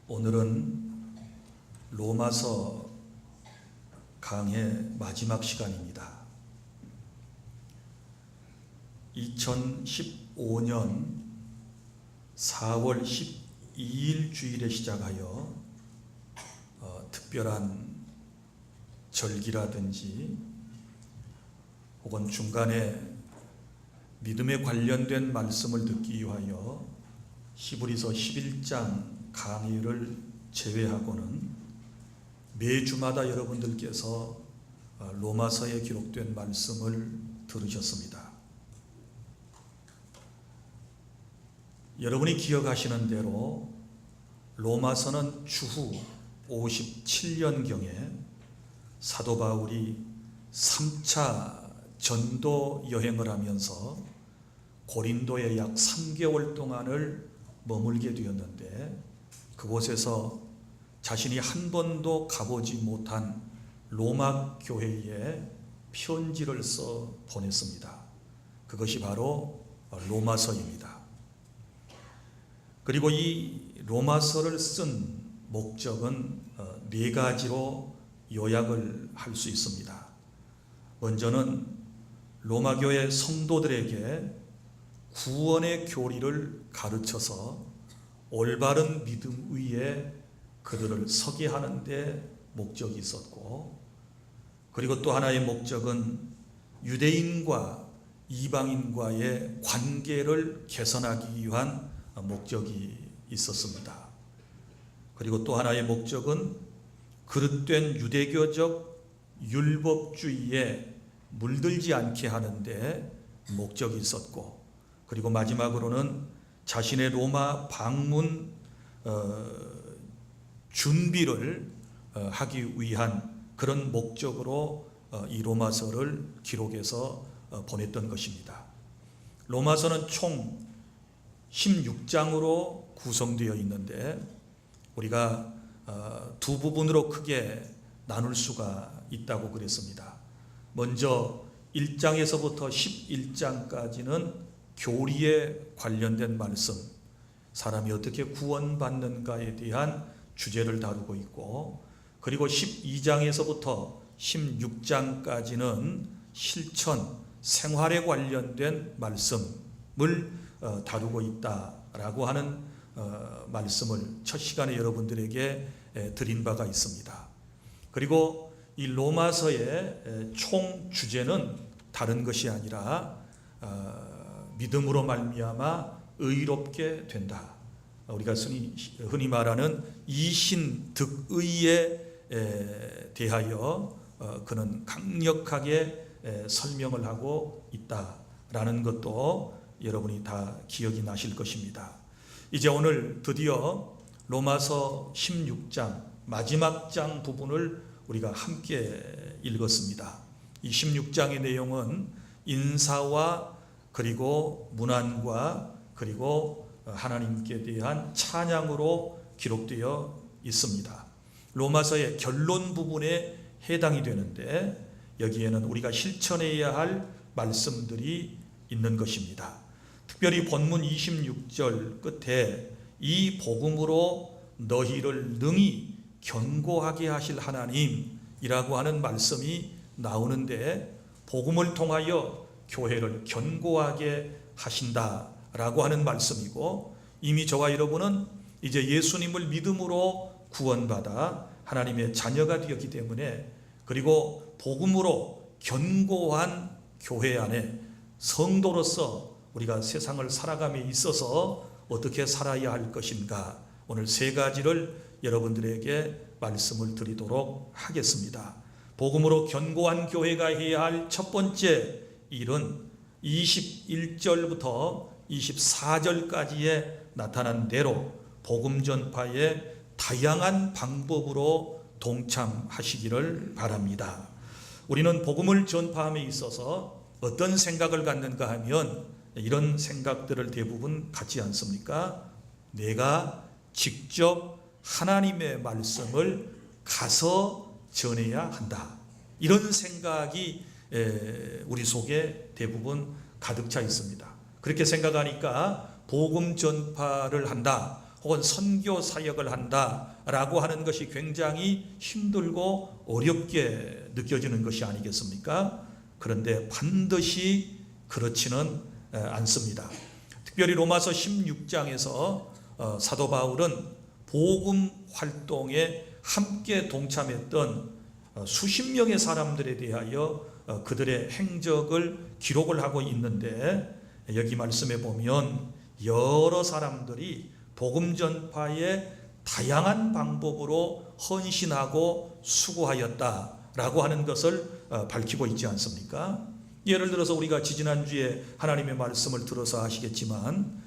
오늘은 로마서 강의 마지막 시간입니다. 2015년 4월 12일 주일에 시작하여 특별한 절기라든지 혹은 중간에 믿음에 관련된 말씀을 듣기 위하여 히브리서 11장 강의를 제외하고는 매주마다 여러분들께서 로마서에 기록된 말씀을 들으셨습니다. 여러분이 기억하시는 대로 로마서는 추후 57년경에 사도 바울이 3차 전도 여행을 하면서 고린도에 약 3개월 동안을 머물게 되었는데, 그곳에서 자신이 한 번도 가보지 못한 로마 교회에 편지를 써 보냈습니다. 그것이 바로 로마서입니다. 그리고 이 로마서를 쓴 목적은 네 가지로 요약을 할 수 있습니다. 먼저는 로마 교회 성도들에게 구원의 교리를 가르쳐서 올바른 믿음 위에 그들을 서게 하는 데 목적이 있었고, 그리고 또 하나의 목적은 유대인과 이방인과의 관계를 개선하기 위한 목적이 있었습니다. 그리고 또 하나의 목적은 그릇된 유대교적 율법주의에 물들지 않게 하는데 목적이 있었고, 그리고 마지막으로는 자신의 로마 방문 준비를 하기 위한 그런 목적으로 이 로마서를 기록해서 보냈던 것입니다. 로마서는 총 16장으로 구성되어 있는데, 우리가 두 부분으로 크게 나눌 수가 있다고 그랬습니다. 먼저 1장에서부터 11장까지는 교리에 관련된 말씀, 사람이 어떻게 구원받는가에 대한 주제를 다루고 있고, 그리고 12장에서부터 16장까지는 실천, 생활에 관련된 말씀을 다루고 있다라고 하는 말씀을 첫 시간에 여러분들에게 드린 바가 있습니다. 그리고 이 로마서의 총 주제는 다른 것이 아니라 믿음으로 말미암아 의롭게 된다. 우리가 흔히 말하는 이신득의에 대하여 그는 강력하게 설명을 하고 있다라는 것도 여러분이 다 기억이 나실 것입니다. 이제 오늘 드디어 로마서 16장 마지막 장 부분을 우리가 함께 읽었습니다. 이 16장의 내용은 인사와 그리고 문안과 그리고 하나님께 대한 찬양으로 기록되어 있습니다. 로마서의 결론 부분에 해당이 되는데, 여기에는 우리가 실천해야 할 말씀들이 있는 것입니다. 특별히 본문 26절 끝에 이 복음으로 너희를 능히 견고하게 하실 하나님이라고 하는 말씀이 나오는데, 복음을 통하여 교회를 견고하게 하신다라고 하는 말씀이고, 이미 저와 여러분은 이제 예수님을 믿음으로 구원받아 하나님의 자녀가 되었기 때문에, 그리고 복음으로 견고한 교회 안에 성도로서 우리가 세상을 살아감에 있어서 어떻게 살아야 할 것인가, 오늘 세 가지를 여러분들에게 말씀을 드리도록 하겠습니다. 복음으로 견고한 교회가 해야 할 첫 번째 일은 21절부터 24절까지에 나타난 대로 복음 전파의 다양한 방법으로 동참하시기를 바랍니다. 우리는 복음을 전파함에 있어서 어떤 생각을 갖는가 하면 이런 생각들을 대부분 갖지 않습니까? 내가 직접 하나님의 말씀을 가서 전해야 한다. 이런 생각이 우리 속에 대부분 가득 차 있습니다. 그렇게 생각하니까 복음 전파를 한다, 혹은 선교 사역을 한다라고 하는 것이 굉장히 힘들고 어렵게 느껴지는 것이 아니겠습니까? 그런데 반드시 그렇지는 않습니다. 특별히 로마서 16장에서 사도 바울은 복음 활동에 함께 동참했던 수십 명의 사람들에 대하여 그들의 행적을 기록을 하고 있는데, 여기 말씀에 보면 여러 사람들이 복음 전파에 다양한 방법으로 헌신하고 수고하였다라고 하는 것을 밝히고 있지 않습니까? 예를 들어서 우리가 지지난주에 하나님의 말씀을 들어서 아시겠지만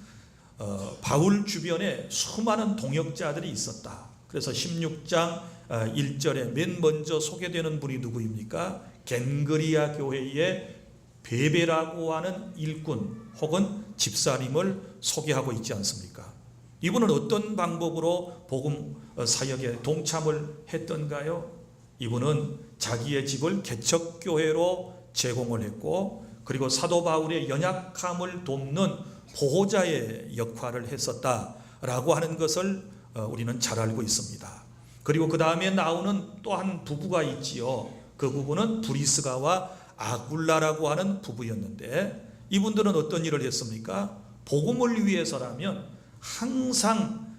바울 주변에 수많은 동역자들이 있었다. 그래서 16장 1절에 맨 먼저 소개되는 분이 누구입니까? 겐그리아 교회의 베베라고 하는 일꾼 혹은 집사님을 소개하고 있지 않습니까? 이분은 어떤 방법으로 복음 사역에 동참을 했던가요? 이분은 자기의 집을 개척교회로 제공을 했고, 그리고 사도 바울의 연약함을 돕는 보호자의 역할을 했었다라고 하는 것을 우리는 잘 알고 있습니다. 그리고 그 다음에 나오는 또 한 부부가 있지요. 그 부부는 브리스가와 아굴라라고 하는 부부였는데, 이분들은 어떤 일을 했습니까? 복음을 위해서라면 항상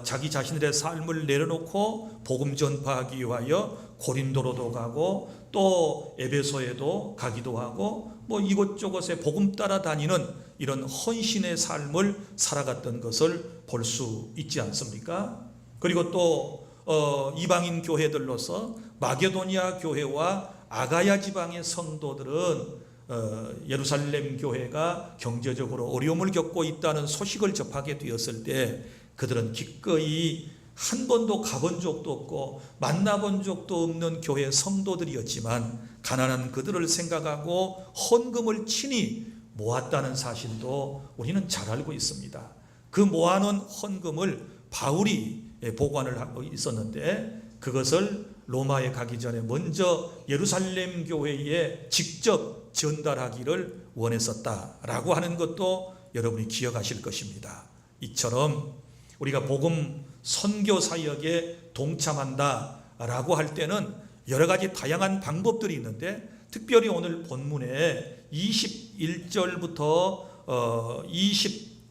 자기 자신들의 삶을 내려놓고 복음 전파하기 위하여 고린도로도 가고 또 에베소에도 가기도 하고 뭐 이곳저곳에 복음 따라다니는 이런 헌신의 삶을 살아갔던 것을 볼 수 있지 않습니까? 그리고 또 이방인 교회들로서 마게도니아 교회와 아가야 지방의 성도들은 예루살렘 교회가 경제적으로 어려움을 겪고 있다는 소식을 접하게 되었을 때 그들은 기꺼이 한 번도 가본 적도 없고 만나본 적도 없는 교회 성도들이었지만 가난한 그들을 생각하고 헌금을 친히 모았다는 사실도 우리는 잘 알고 있습니다. 그 모아놓은 헌금을 바울이 보관을 하고 있었는데 그것을 로마에 가기 전에 먼저 예루살렘 교회에 직접 전달하기를 원했었다라고 하는 것도 여러분이 기억하실 것입니다. 이처럼 우리가 복음 선교 사역에 동참한다라고 할 때는 여러 가지 다양한 방법들이 있는데, 특별히 오늘 본문에 21절부터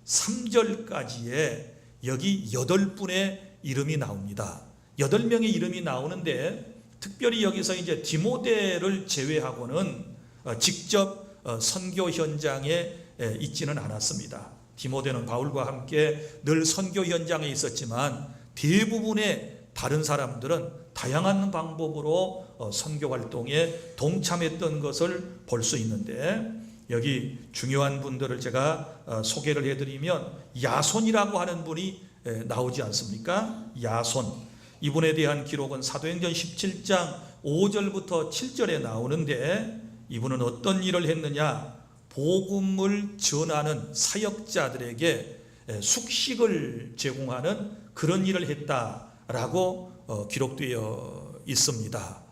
23절까지에 여기 8분의 이름이 나옵니다. 8명의 이름이 나오는데, 특별히 여기서 이제 디모데를 제외하고는 직접 선교 현장에 있지는 않았습니다. 디모데는 바울과 함께 늘 선교 현장에 있었지만 대부분의 다른 사람들은 다양한 방법으로 선교 활동에 동참했던 것을 볼 수 있는데, 여기 중요한 분들을 제가 소개를 해드리면 야손이라고 하는 분이 나오지 않습니까? 야손, 이분에 대한 기록은 사도행전 17장 5절부터 7절에 나오는데, 이분은 어떤 일을 했느냐? 복음을 전하는 사역자들에게 숙식을 제공하는 그런 일을 했다라고 기록되어 있습니다.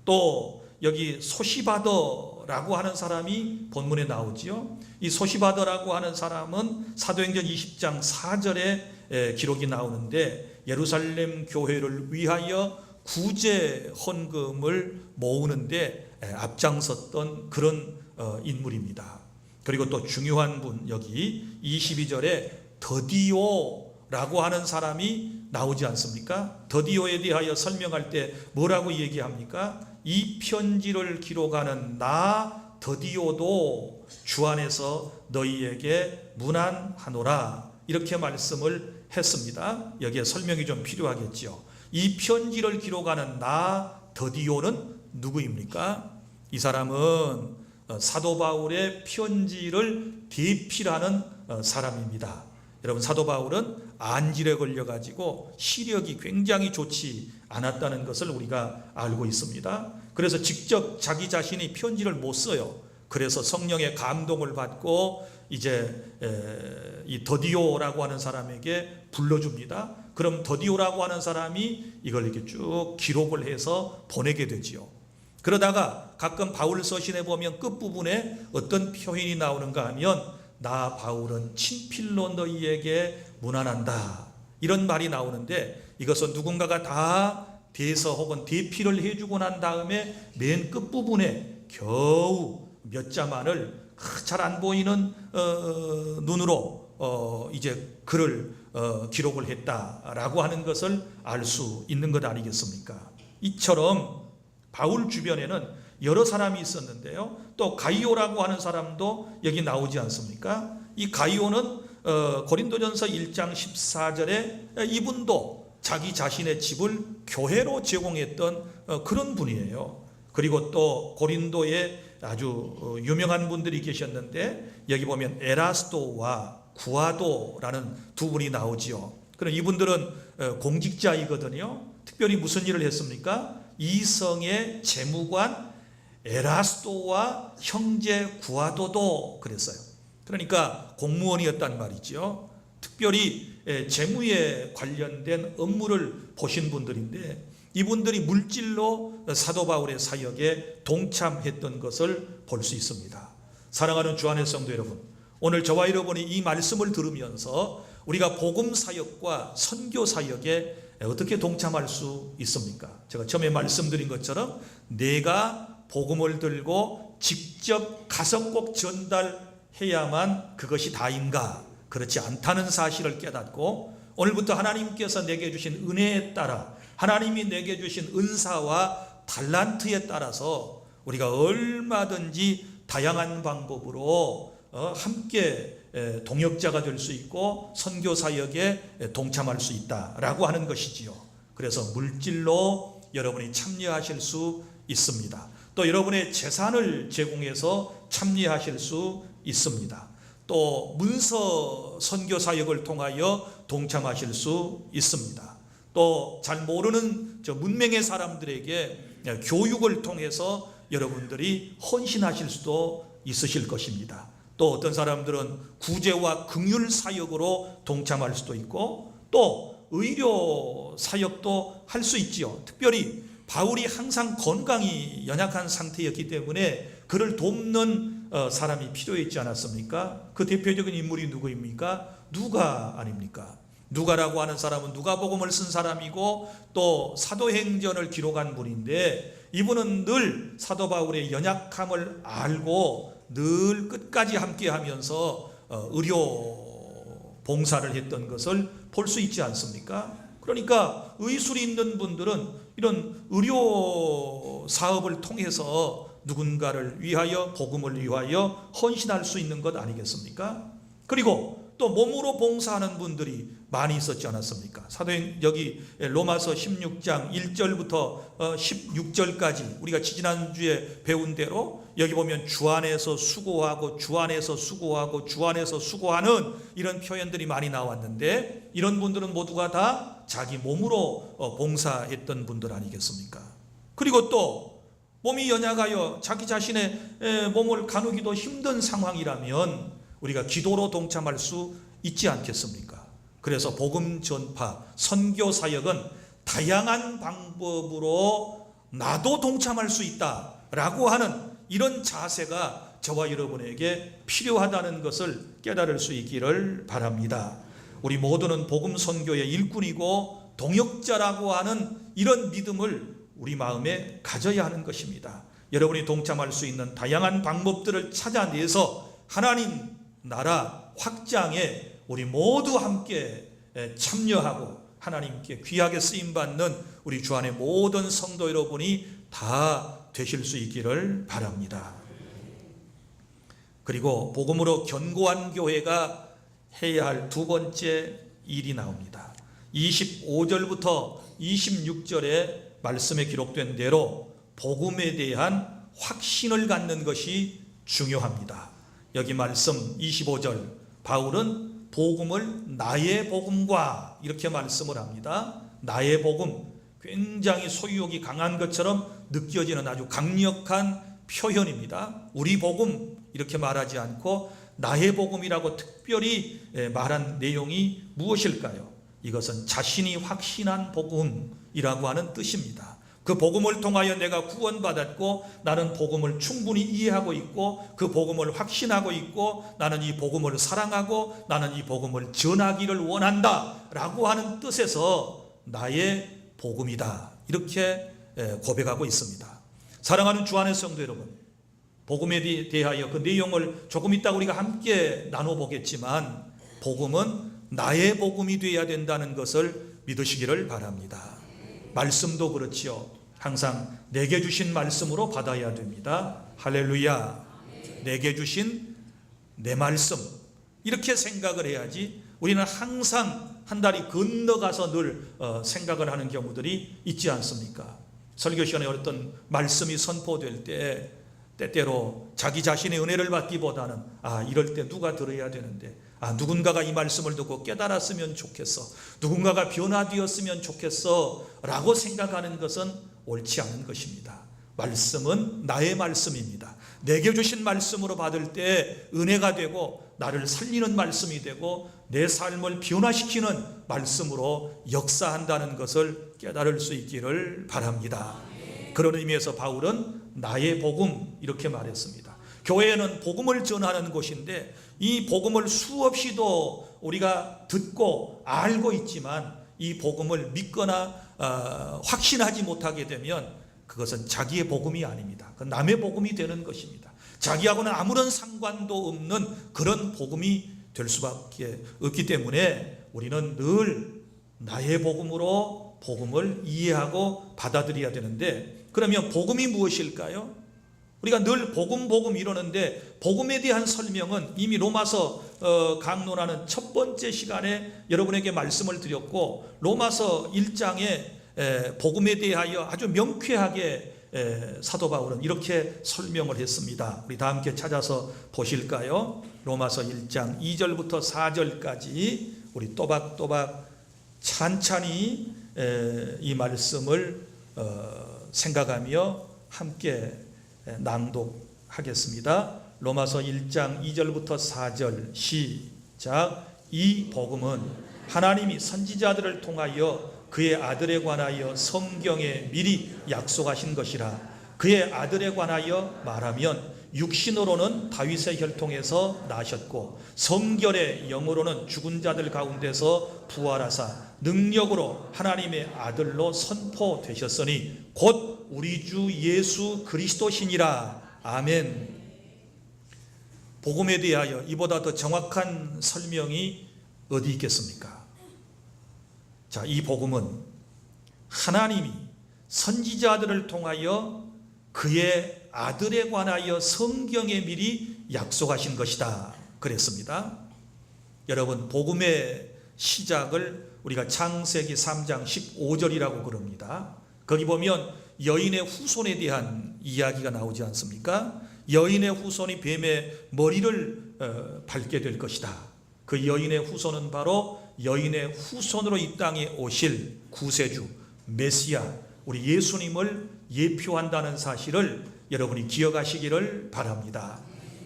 또 여기 소시바더라고 하는 사람이 본문에 나오지요. 이 소시바더라고 하는 사람은 사도행전 20장 4절에 기록이 나오는데, 예루살렘 교회를 위하여 구제 헌금을 모으는데 앞장섰던 그런 인물입니다. 그리고 또 중요한 분, 여기 22절에 더디오라고 하는 사람이 나오지 않습니까? 더디오에 대하여 설명할 때 뭐라고 얘기합니까? 이 편지를 기록하는 나 더디오도 주 안에서 너희에게 문안하노라, 이렇게 말씀을 했습니다. 여기에 설명이 좀 필요하겠죠. 이 편지를 기록하는 나 더디오는 누구입니까? 이 사람은 사도 바울의 편지를 대필하는 사람입니다. 여러분, 사도 바울은 안질에 걸려가지고 시력이 굉장히 좋지 않았다는 것을 우리가 알고 있습니다. 그래서 직접 자기 자신이 편지를 못 써요. 그래서 성령의 감동을 받고 이제 이 더디오라고 하는 사람에게 불러줍니다. 그럼 더디오라고 하는 사람이 이걸 이렇게 쭉 기록을 해서 보내게 되지요. 그러다가 가끔 바울 서신에 보면 끝부분에 어떤 표현이 나오는가 하면 나 바울은 친필로 너희에게 문안한다, 이런 말이 나오는데, 이것은 누군가가 다 대서 혹은 대피를 해주고 난 다음에 맨 끝부분에 겨우 몇 자만을 잘 안 보이는 눈으로 이제 글을 기록을 했다라고 하는 것을 알 수 있는 것 아니겠습니까? 이처럼 바울 주변에는 여러 사람이 있었는데요, 또 가이오라고 하는 사람도 여기 나오지 않습니까? 이 가이오는 고린도전서 1장 14절에 이분도 자기 자신의 집을 교회로 제공했던 그런 분이에요. 그리고 또 고린도에 아주 유명한 분들이 계셨는데, 여기 보면 에라스도와 구아도라는 두 분이 나오지요. 그럼 이분들은 공직자이거든요. 특별히 무슨 일을 했습니까? 이성의 재무관 에라스도와 형제 구아도도 그랬어요. 그러니까 공무원이었단 말이죠. 특별히 재무에 관련된 업무를 보신 분들인데, 이분들이 물질로 사도 바울의 사역에 동참했던 것을 볼 수 있습니다. 사랑하는 주 안의 성도 여러분, 오늘 저와 여러분이 이 말씀을 들으면서 우리가 복음 사역과 선교 사역에 어떻게 동참할 수 있습니까? 제가 처음에 말씀드린 것처럼 내가 복음을 들고 직접 가서 꼭 전달해야만 그것이 다인가? 그렇지 않다는 사실을 깨닫고, 오늘부터 하나님께서 내게 주신 은혜에 따라, 하나님이 내게 주신 은사와 달란트에 따라서 우리가 얼마든지 다양한 방법으로 함께 동역자가 될 수 있고 선교 사역에 동참할 수 있다라고 하는 것이지요. 그래서 물질로 여러분이 참여하실 수 있습니다. 또 여러분의 재산을 제공해서 참여하실 수 있습니다. 또 문서 선교 사역을 통하여 동참하실 수 있습니다. 또 잘 모르는 문맹의 사람들에게 교육을 통해서 여러분들이 헌신하실 수도 있으실 것입니다. 또 어떤 사람들은 구제와 긍휼 사역으로 동참할 수도 있고, 또 의료 사역도 할 수 있지요. 특별히 바울이 항상 건강이 연약한 상태였기 때문에 그를 돕는 사람이 필요했지 않았습니까? 그 대표적인 인물이 누구입니까? 누가 아닙니까? 누가라고 하는 사람은 누가복음을 쓴 사람이고 또 사도행전을 기록한 분인데, 이분은 늘 사도 바울의 연약함을 알고 늘 끝까지 함께하면서 의료 봉사를 했던 것을 볼 수 있지 않습니까? 그러니까 의술이 있는 분들은 이런 의료 사업을 통해서 누군가를 위하여, 복음을 위하여 헌신할 수 있는 것 아니겠습니까? 그리고 또 몸으로 봉사하는 분들이 많이 있었지 않았습니까? 사도행 여기 로마서 16장 1절부터 16절까지 우리가 지난주에 배운 대로 여기 보면 주 안에서 수고하고 주 안에서 수고하고 주 안에서 수고하는 이런 표현들이 많이 나왔는데, 이런 분들은 모두가 다 자기 몸으로 봉사했던 분들 아니겠습니까? 그리고 또 몸이 연약하여 자기 자신의 몸을 가누기도 힘든 상황이라면 우리가 기도로 동참할 수 있지 않겠습니까? 그래서 복음 전파, 선교 사역은 다양한 방법으로 나도 동참할 수 있다라고 하는 이런 자세가 저와 여러분에게 필요하다는 것을 깨달을 수 있기를 바랍니다. 우리 모두는 복음 선교의 일꾼이고 동역자라고 하는 이런 믿음을 우리 마음에 가져야 하는 것입니다. 여러분이 동참할 수 있는 다양한 방법들을 찾아내서 하나님 나라 확장에 우리 모두 함께 참여하고 하나님께 귀하게 쓰임받는 우리 주 안의 모든 성도 여러분이 다 되실 수 있기를 바랍니다. 그리고 복음으로 견고한 교회가 해야 할 두 번째 일이 나옵니다. 25절부터 26절에 말씀에 기록된 대로 복음에 대한 확신을 갖는 것이 중요합니다. 여기 말씀 25절, 바울은 복음을 나의 복음과 이렇게 말씀을 합니다. 나의 복음, 굉장히 소유욕이 강한 것처럼 느껴지는 아주 강력한 표현입니다. 우리 복음 이렇게 말하지 않고 나의 복음이라고 특별히 말한 내용이 무엇일까요? 이것은 자신이 확신한 복음이라고 하는 뜻입니다. 그 복음을 통하여 내가 구원받았고 나는 복음을 충분히 이해하고 있고 그 복음을 확신하고 있고 나는 이 복음을 사랑하고 나는 이 복음을 전하기를 원한다 라고 하는 뜻에서 나의 복음이다, 이렇게 고백하고 있습니다. 사랑하는 주 안의 성도 여러분, 복음에 대하여 그 내용을 조금 이따 우리가 함께 나눠보겠지만 복음은 나의 복음이 되어야 된다는 것을 믿으시기를 바랍니다. 말씀도 그렇지요. 항상 내게 주신 말씀으로 받아야 됩니다. 할렐루야. 내게 주신 내 말씀, 이렇게 생각을 해야지 우리는 항상 한 다리 건너가서 늘 생각을 하는 경우들이 있지 않습니까? 설교 시간에 어떤 말씀이 선포될 때 때때로 자기 자신의 은혜를 받기보다는 이럴 때 누가 들어야 되는데, 누군가가 이 말씀을 듣고 깨달았으면 좋겠어, 누군가가 변화되었으면 좋겠어 라고 생각하는 것은 옳지 않은 것입니다. 말씀은 나의 말씀입니다. 내게 주신 말씀으로 받을 때 은혜가 되고 나를 살리는 말씀이 되고 내 삶을 변화시키는 말씀으로 역사한다는 것을 깨달을 수 있기를 바랍니다. 그런 의미에서 바울은 나의 복음, 이렇게 말했습니다. 교회는 복음을 전하는 곳인데 이 복음을 수없이도 우리가 듣고 알고 있지만 이 복음을 믿거나 확신하지 못하게 되면 그것은 자기의 복음이 아닙니다. 그건 남의 복음이 되는 것입니다. 자기하고는 아무런 상관도 없는 그런 복음이 될 수밖에 없기 때문에 우리는 늘 나의 복음으로 복음을 이해하고 받아들여야 되는데, 그러면 복음이 무엇일까요? 우리가 늘 복음 이러는데 복음에 대한 설명은 이미 로마서 강론하는 첫 번째 시간에 여러분에게 말씀을 드렸고, 로마서 1장에 복음에 대하여 아주 명쾌하게 사도 바울은 이렇게 설명을 했습니다. 우리 다 함께 찾아서 보실까요? 로마서 1장 2절부터 4절까지 우리 또박또박 찬찬히 이 말씀을 생각하며 함께 낭독하겠습니다. 로마서 1장 2절부터 4절 시작. 이 복음은 하나님이 선지자들을 통하여 그의 아들에 관하여 성경에 미리 약속하신 것이라. 그의 아들에 관하여 말하면 육신으로는 다윗의 혈통에서 나셨고 성결의 영으로는 죽은 자들 가운데서 부활하사 능력으로 하나님의 아들로 선포되셨으니 곧 우리 주 예수 그리스도시니라. 아멘. 복음에 대하여 이보다 더 정확한 설명이 어디 있겠습니까? 자, 이 복음은 하나님이 선지자들을 통하여 그의 아들에 관하여 성경에 미리 약속하신 것이다 그랬습니다. 여러분, 복음의 시작을 우리가 창세기 3장 15절이라고 그럽니다. 거기 보면 여인의 후손에 대한 이야기가 나오지 않습니까? 여인의 후손이 뱀의 머리를 밟게 될 것이다. 그 여인의 후손은 바로 여인의 후손으로 이 땅에 오실 구세주 메시아 우리 예수님을 예표한다는 사실을 여러분이 기억하시기를 바랍니다.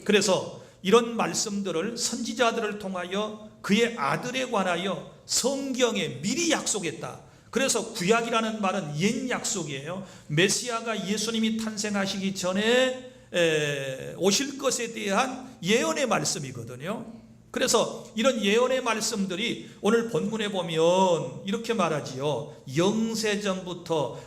그래서 이런 말씀들을 선지자들을 통하여 그의 아들에 관하여 성경에 미리 약속했다. 그래서 구약이라는 말은 옛 약속이에요. 메시아가 예수님이 탄생하시기 전에 오실 것에 대한 예언의 말씀이거든요. 그래서 이런 예언의 말씀들이 오늘 본문에 보면 이렇게 말하지요. 영세전부터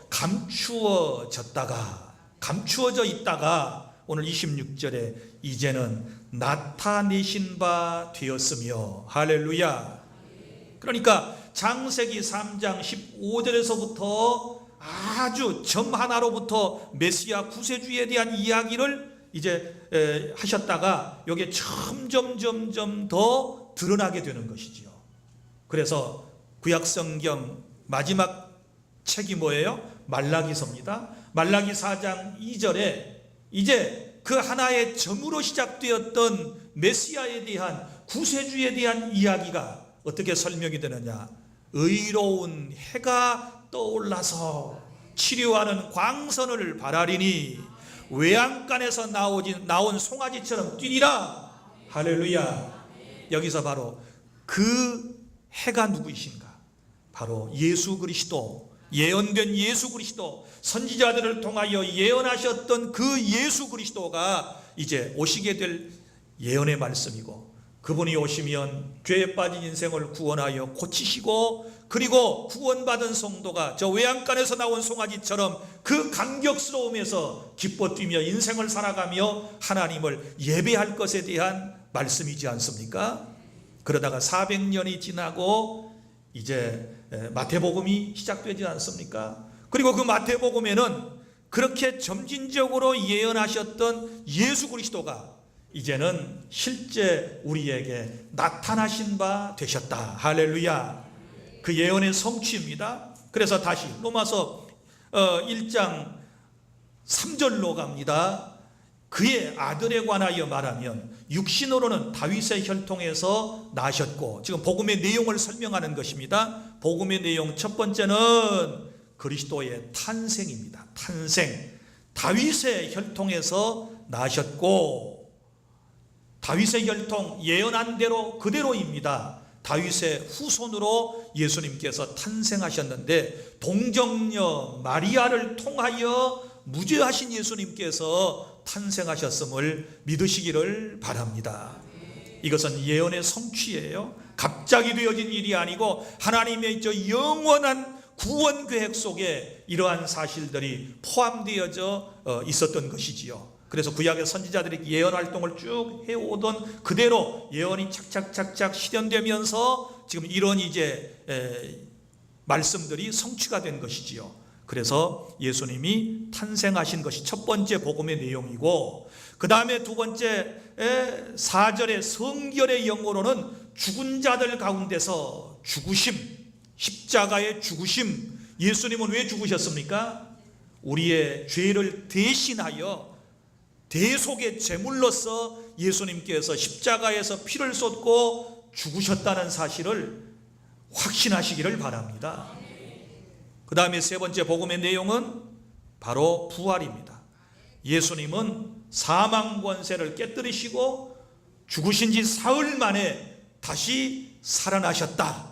감추어져 있다가 오늘 26절에 이제는 나타내신 바 되었으며. 할렐루야. 그러니까 창세기 3장 15절에서부터 아주 점 하나로부터 메시아 구세주에 대한 이야기를 이제 하셨다가 이게 점점 더 드러나게 되는 것이지요. 그래서 구약성경 마지막 책이 뭐예요? 말라기서입니다. 말라기 4장 2절에 이제 그 하나의 점으로 시작되었던 메시아에 대한 구세주에 대한 이야기가 어떻게 설명이 되느냐? 의로운 해가 떠올라서 치료하는 광선을 발하리니 외양간에서 나온 송아지처럼 뛰리라. 할렐루야. 여기서 바로 그 해가 누구이신가? 바로 예수 그리스도, 예언된 예수 그리스도, 선지자들을 통하여 예언하셨던 그 예수 그리스도가 이제 오시게 될 예언의 말씀이고, 그분이 오시면 죄에 빠진 인생을 구원하여 고치시고, 그리고 구원받은 성도가 저 외양간에서 나온 송아지처럼 그 감격스러움에서 기뻐 뛰며 인생을 살아가며 하나님을 예배할 것에 대한 말씀이지 않습니까? 그러다가 400년이 지나고 이제 마태복음이 시작되지 않습니까? 그리고 그 마태복음에는 그렇게 점진적으로 예언하셨던 예수 그리스도가 이제는 실제 우리에게 나타나신 바 되셨다. 할렐루야. 그 예언의 성취입니다. 그래서 다시 로마서 1장 3절로 갑니다. 그의 아들에 관하여 말하면 육신으로는 다윗의 혈통에서 나셨고, 지금 복음의 내용을 설명하는 것입니다. 복음의 내용 첫 번째는 그리스도의 탄생입니다. 탄생. 다윗의 혈통에서 나셨고, 다윗의 혈통 예언한 대로 그대로입니다. 다윗의 후손으로 예수님께서 탄생하셨는데, 동정녀 마리아를 통하여 무죄하신 예수님께서 탄생하셨음을 믿으시기를 바랍니다. 이것은 예언의 성취예요. 갑자기 되어진 일이 아니고 하나님의 저 영원한 구원 계획 속에 이러한 사실들이 포함되어져 있었던 것이지요. 그래서 구약의 선지자들이 예언 활동을 쭉 해오던 그대로 예언이 착착착착 실현되면서 지금 이런 이제 말씀들이 성취가 된 것이지요. 그래서 예수님이 탄생하신 것이 첫 번째 복음의 내용이고, 그 다음에 두 번째 4절의 성결의 영어로는 죽은 자들 가운데서 죽으심, 십자가의 죽으심. 예수님은 왜 죽으셨습니까? 우리의 죄를 대신하여 대속의 제물로서 예수님께서 십자가에서 피를 쏟고 죽으셨다는 사실을 확신하시기를 바랍니다. 그 다음에 세 번째 복음의 내용은 바로 부활입니다. 예수님은 사망 권세를 깨뜨리시고 죽으신 지 사흘 만에 다시 살아나셨다.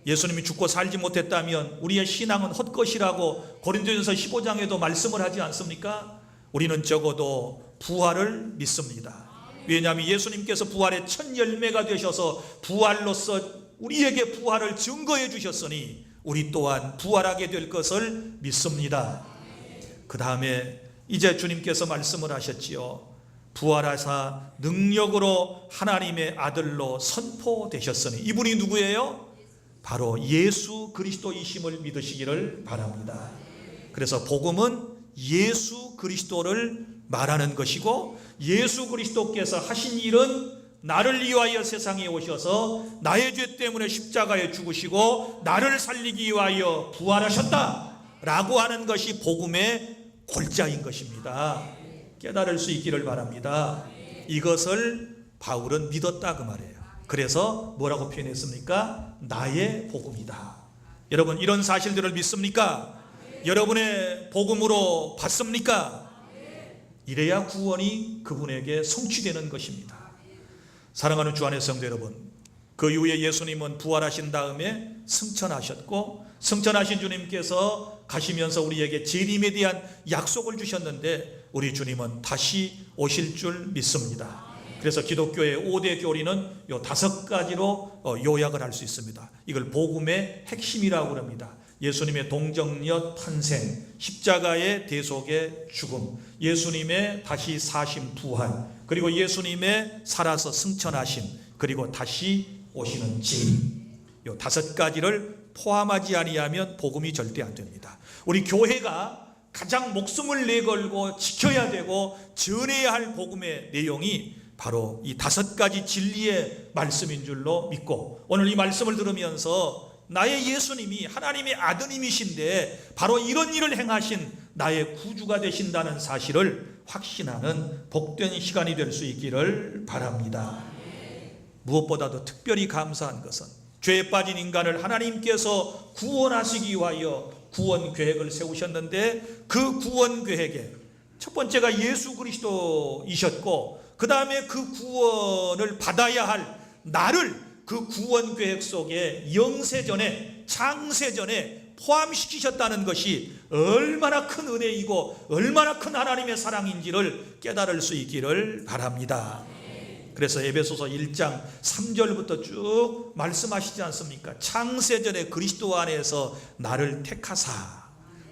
예수님이 죽고 살지 못했다면 우리의 신앙은 헛것이라고 고린도전서 15장에도 말씀을 하지 않습니까? 우리는 적어도 부활을 믿습니다. 왜냐하면 예수님께서 부활의 첫 열매가 되셔서 부활로서 우리에게 부활을 증거해 주셨으니 우리 또한 부활하게 될 것을 믿습니다. 그 다음에 이제 주님께서 말씀을 하셨지요. 부활하사 능력으로 하나님의 아들로 선포되셨으니, 이분이 누구예요? 바로 예수 그리스도이심을 믿으시기를 바랍니다. 그래서 복음은 예수 그리스도를 말하는 것이고, 예수 그리스도께서 하신 일은 나를 위하여 세상에 오셔서 나의 죄 때문에 십자가에 죽으시고 나를 살리기 위하여 부활하셨다 라고 하는 것이 복음의 골자인 것입니다. 깨달을 수 있기를 바랍니다. 이것을 바울은 믿었다 그 말이에요. 그래서 뭐라고 표현했습니까? 나의 복음이다. 여러분, 이런 사실들을 믿습니까? 여러분의 복음으로 받습니까? 이래야 구원이 그분에게 성취되는 것입니다. 사랑하는 주 안의 성도 여러분, 그 이후에 예수님은 부활하신 다음에 승천하셨고, 승천하신 주님께서 가시면서 우리에게 재림에 대한 약속을 주셨는데, 우리 주님은 다시 오실 줄 믿습니다. 그래서 기독교의 5대 교리는 요 5가지로 요약을 할 수 있습니다. 이걸 복음의 핵심이라고 합니다. 예수님의 동정녀 탄생, 십자가의 대속의 죽음, 예수님의 다시 사심 부활, 그리고 예수님의 살아서 승천하심, 그리고 다시 오시는 재림. 요 5가지를 포함하지 아니하면 복음이 절대 안 됩니다. 우리 교회가 가장 목숨을 내걸고 지켜야 되고 전해야 할 복음의 내용이 바로 이 5가지 진리의 말씀인 줄로 믿고, 오늘 이 말씀을 들으면서 나의 예수님이 하나님의 아드님이신데 바로 이런 일을 행하신 나의 구주가 되신다는 사실을 확신하는 복된 시간이 될 수 있기를 바랍니다. 무엇보다도 특별히 감사한 것은 죄에 빠진 인간을 하나님께서 구원하시기 위하여 구원 계획을 세우셨는데, 그 구원 계획에 첫 번째가 예수 그리스도이셨고, 그 다음에 그 구원을 받아야 할 나를 그 구원 계획 속에 영세전에, 창세전에 포함시키셨다는 것이 얼마나 큰 은혜이고 얼마나 큰 하나님의 사랑인지를 깨달을 수 있기를 바랍니다. 그래서 에베소서 1장 3절부터 쭉 말씀하시지 않습니까? 창세전에 그리스도 안에서 나를 택하사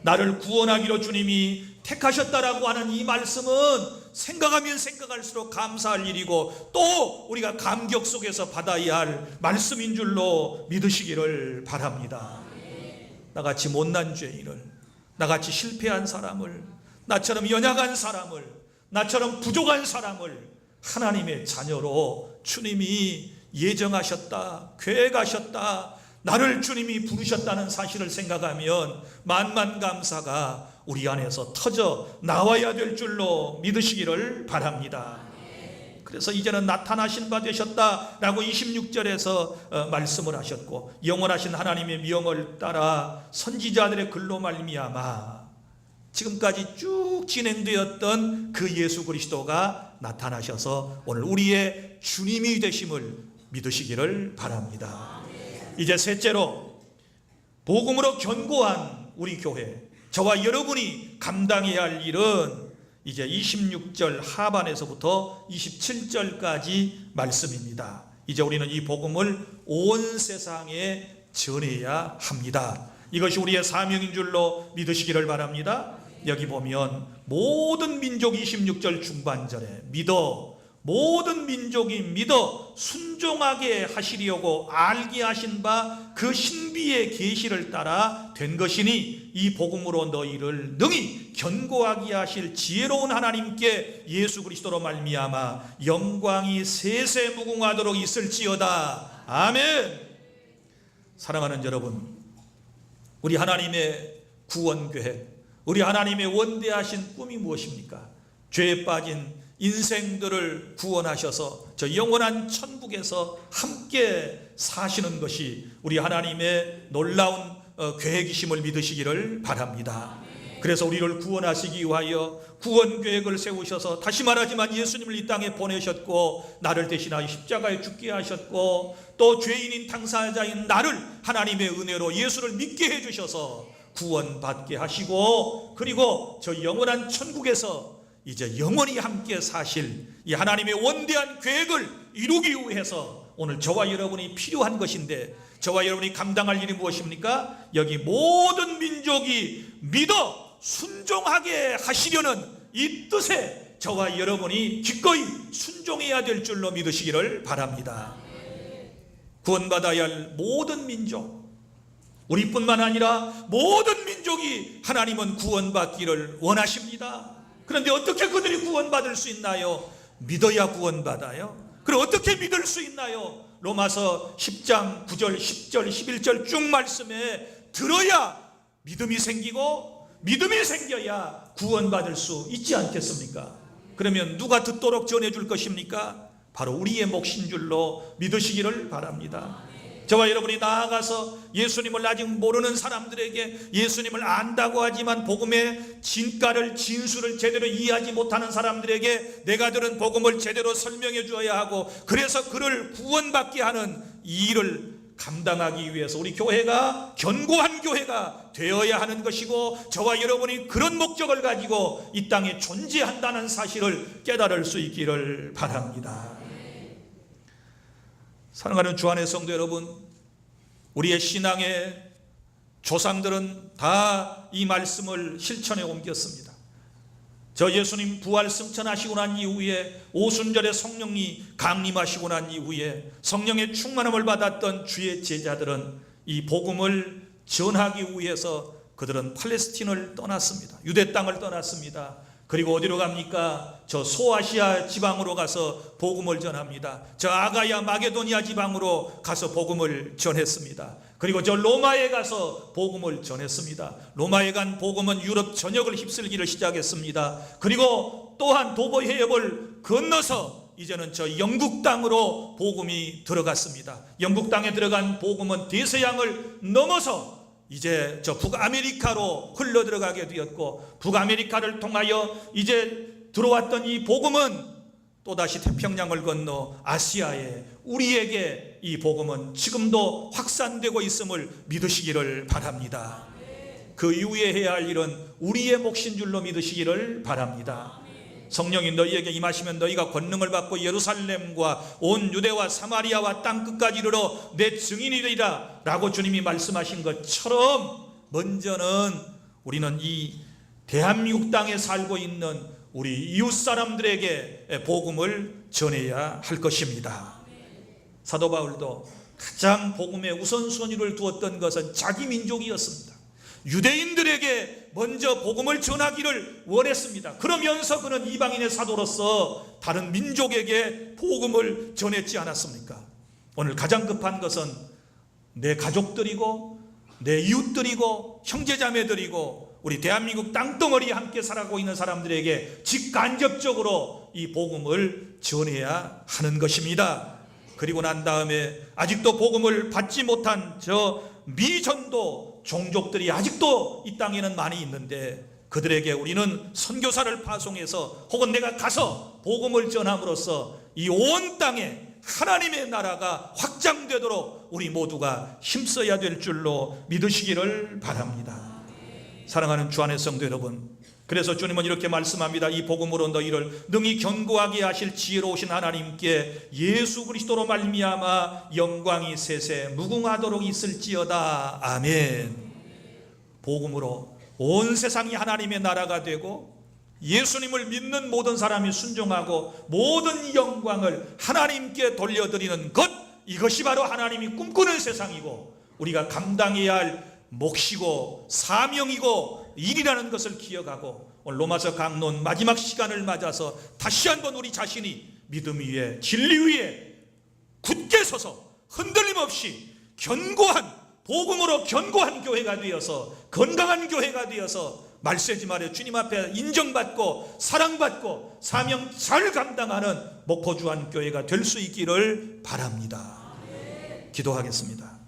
나를 구원하기로 주님이 택하셨다라고 하는 이 말씀은 생각하면 생각할수록 감사할 일이고 또 우리가 감격 속에서 받아야 할 말씀인 줄로 믿으시기를 바랍니다. 나같이 못난 죄인을, 나같이 실패한 사람을, 나처럼 연약한 사람을, 나처럼 부족한 사람을 하나님의 자녀로 주님이 예정하셨다, 계획하셨다, 나를 주님이 부르셨다는 사실을 생각하면 만만 감사가 우리 안에서 터져 나와야 될 줄로 믿으시기를 바랍니다. 그래서 이제는 나타나신 바 되셨다라고 26절에서 말씀을 하셨고, 영원하신 하나님의 명을 따라 선지자들의 글로 말미암아 지금까지 쭉 진행되었던 그 예수 그리스도가 나타나셔서 오늘 우리의 주님이 되심을 믿으시기를 바랍니다. 이제 셋째로, 복음으로 견고한 우리 교회, 저와 여러분이 감당해야 할 일은 이제 26절 하반에서부터 27절까지 말씀입니다. 이제 우리는 이 복음을 온 세상에 전해야 합니다. 이것이 우리의 사명인 줄로 믿으시기를 바랍니다. 여기 보면 모든 민족 26절 중반절에 모든 민족이 믿어 순종하게 하시려고 알게 하신 바 그 신비의 계시를 따라 된 것이니 이 복음으로 너희를 능히 견고하게 하실 지혜로운 하나님께 예수 그리스도로 말미암아 영광이 세세무궁하도록 있을지어다. 아멘. 사랑하는 여러분, 우리 하나님의 구원 계획, 우리 하나님의 원대하신 꿈이 무엇입니까? 죄에 빠진 인생들을 구원하셔서 저 영원한 천국에서 함께 사시는 것이 우리 하나님의 놀라운 계획이심을 믿으시기를 바랍니다. 그래서 우리를 구원하시기 위하여 구원 계획을 세우셔서, 다시 말하지만 예수님을 이 땅에 보내셨고 나를 대신하여 십자가에 죽게 하셨고 또 죄인인 당사자인 나를 하나님의 은혜로 예수를 믿게 해주셔서 구원받게 하시고, 그리고 저 영원한 천국에서 이제 영원히 함께 사실 이 하나님의 원대한 계획을 이루기 위해서 오늘 저와 여러분이 필요한 것인데, 저와 여러분이 감당할 일이 무엇입니까? 여기 모든 민족이 믿어 순종하게 하시려는 이 뜻에 저와 여러분이 기꺼이 순종해야 될 줄로 믿으시기를 바랍니다. 구원받아야 할 모든 민족, 우리뿐만 아니라 모든 민족이 하나님은 구원받기를 원하십니다. 그런데 어떻게 그들이 구원받을 수 있나요? 믿어야 구원받아요. 그럼 어떻게 믿을 수 있나요? 로마서 10장 9절 10절 11절 쭉 말씀에 들어야 믿음이 생기고 믿음이 생겨야 구원받을 수 있지 않겠습니까? 그러면 누가 듣도록 전해줄 것입니까? 바로 우리의 몫인 줄로 믿으시기를 바랍니다. 저와 여러분이 나아가서 예수님을 아직 모르는 사람들에게, 예수님을 안다고 하지만 복음의 진가를 진수를 제대로 이해하지 못하는 사람들에게 내가 들은 복음을 제대로 설명해 주어야 하고, 그래서 그를 구원받게 하는 이 일을 감당하기 위해서 우리 교회가 견고한 교회가 되어야 하는 것이고, 저와 여러분이 그런 목적을 가지고 이 땅에 존재한다는 사실을 깨달을 수 있기를 바랍니다. 사랑하는 주안의 성도 여러분, 우리의 신앙의 조상들은 다 이 말씀을 실천에 옮겼습니다. 저 예수님 부활 승천하시고 난 이후에 오순절에 성령이 강림하시고 난 이후에 성령의 충만함을 받았던 주의 제자들은 이 복음을 전하기 위해서 그들은 팔레스틴을 떠났습니다. 유대 땅을 떠났습니다. 그리고 어디로 갑니까? 저 소아시아 지방으로 가서 복음을 전합니다. 저 아가야 마게도니아 지방으로 가서 복음을 전했습니다. 그리고 저 로마에 가서 복음을 전했습니다. 로마에 간 복음은 유럽 전역을 휩쓸기를 시작했습니다. 그리고 또한 도보 해협을 건너서 이제는 저 영국 땅으로 복음이 들어갔습니다. 영국 땅에 들어간 복음은 대서양을 넘어서 이제 저 북아메리카로 흘러 들어가게 되었고, 북아메리카를 통하여 이제 들어왔던 이 복음은 또다시 태평양을 건너 아시아에, 우리에게 이 복음은 지금도 확산되고 있음을 믿으시기를 바랍니다. 그 이후에 해야 할 일은 우리의 몫인 줄로 믿으시기를 바랍니다. 성령이 너희에게 임하시면 너희가 권능을 받고 예루살렘과 온 유대와 사마리아와 땅끝까지 이르러 내 증인이 되리라 라고 주님이 말씀하신 것처럼 먼저는 우리는 이 대한민국 땅에 살고 있는 우리 이웃 사람들에게 복음을 전해야 할 것입니다. 사도 바울도 가장 복음에 우선순위를 두었던 것은 자기 민족이었습니다. 유대인들에게 먼저 복음을 전하기를 원했습니다. 그러면서 그는 이방인의 사도로서 다른 민족에게 복음을 전했지 않았습니까? 오늘 가장 급한 것은 내 가족들이고 내 이웃들이고 형제자매들이고 우리 대한민국 땅덩어리에 함께 살아가고 있는 사람들에게 직간접적으로 이 복음을 전해야 하는 것입니다. 그리고 난 다음에 아직도 복음을 받지 못한 저 미전도 종족들이 아직도 이 땅에는 많이 있는데 그들에게 우리는 선교사를 파송해서 혹은 내가 가서 복음을 전함으로써 이 온 땅에 하나님의 나라가 확장되도록 우리 모두가 힘써야 될 줄로 믿으시기를 바랍니다. 사랑하는 주 안의 성도 여러분, 그래서 주님은 이렇게 말씀합니다. 이 복음으로 너희를 능히 견고하게 하실 지혜로우신 하나님께 예수 그리스도로 말미암아 영광이 세세 무궁하도록 있을지어다. 아멘. 복음으로 온 세상이 하나님의 나라가 되고 예수님을 믿는 모든 사람이 순종하고 모든 영광을 하나님께 돌려드리는 것, 이것이 바로 하나님이 꿈꾸는 세상이고 우리가 감당해야 할 몫이고 사명이고 일이라는 것을 기억하고 오늘 로마서 강론 마지막 시간을 맞아서 다시 한번 우리 자신이 믿음 위에 진리 위에 굳게 서서 흔들림 없이 견고한 복음으로 견고한 교회가 되어서 건강한 교회가 되어서 말세지 말에 주님 앞에 인정받고 사랑받고 사명 잘 감당하는 목포주한 교회가 될 수 있기를 바랍니다. 기도하겠습니다.